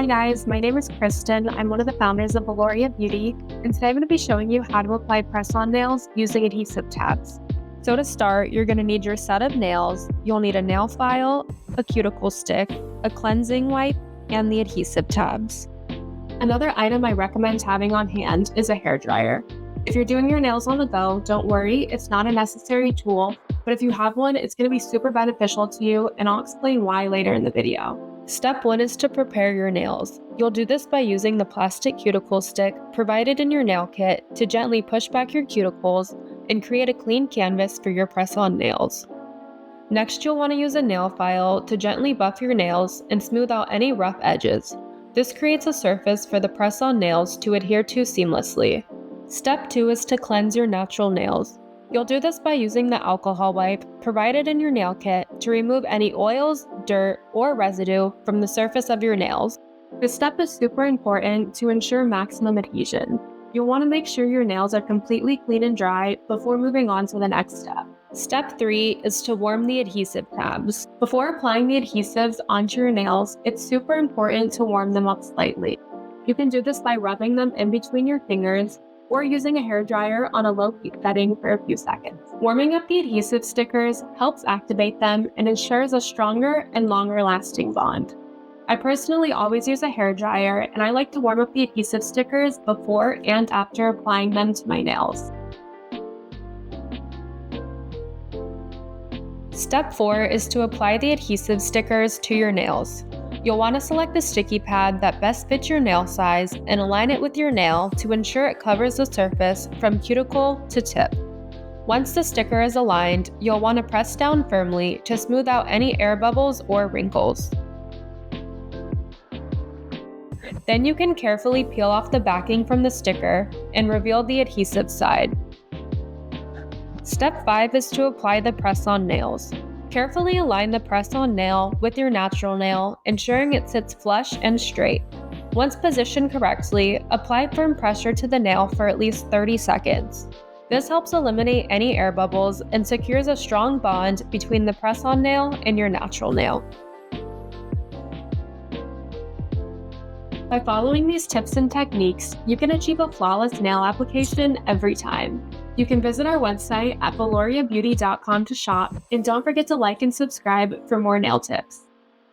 Hi guys, my name is Kristen. I'm one of the founders of Veloria Beauty, and today I'm going to be showing you how to apply press-on nails using adhesive tabs. So to start, you're going to need your set of nails. You'll need a nail file, a cuticle stick, a cleansing wipe, and the adhesive tabs. Another item I recommend having on hand is a hairdryer. If you're doing your nails on the go, don't worry, it's not a necessary tool, but if you have one, it's going to be super beneficial to you, and I'll explain why later in the video. Step 1 is to prepare your nails. You'll do this by using the plastic cuticle stick provided in your nail kit to gently push back your cuticles and create a clean canvas for your press-on nails. Next, you'll want to use a nail file to gently buff your nails and smooth out any rough edges. This creates a surface for the press-on nails to adhere to seamlessly. Step 2 is to cleanse your natural nails. You'll do this by using the alcohol wipe provided in your nail kit to remove any oils, dirt, or residue from the surface of your nails. This step is super important to ensure maximum adhesion. You'll want to make sure your nails are completely clean and dry before moving on to the next step. Step 3 is to warm the adhesive tabs. Before applying the adhesives onto your nails, it's super important to warm them up slightly. You can do this by rubbing them in between your fingers or using a hairdryer on a low heat setting for a few seconds. Warming up the adhesive stickers helps activate them and ensures a stronger and longer lasting bond. I personally always use a hairdryer, and I like to warm up the adhesive stickers before and after applying them to my nails. Step 4 is to apply the adhesive stickers to your nails. You'll want to select the sticky pad that best fits your nail size and align it with your nail to ensure it covers the surface from cuticle to tip. Once the sticker is aligned, you'll want to press down firmly to smooth out any air bubbles or wrinkles. Then you can carefully peel off the backing from the sticker and reveal the adhesive side. Step 5 is to apply the press-on nails. Carefully align the press-on nail with your natural nail, ensuring it sits flush and straight. Once positioned correctly, apply firm pressure to the nail for at least 30 seconds. This helps eliminate any air bubbles and secures a strong bond between the press-on nail and your natural nail. By following these tips and techniques, you can achieve a flawless nail application every time. You can visit our website at veloriabeauty.com to shop, and don't forget to like and subscribe for more nail tips.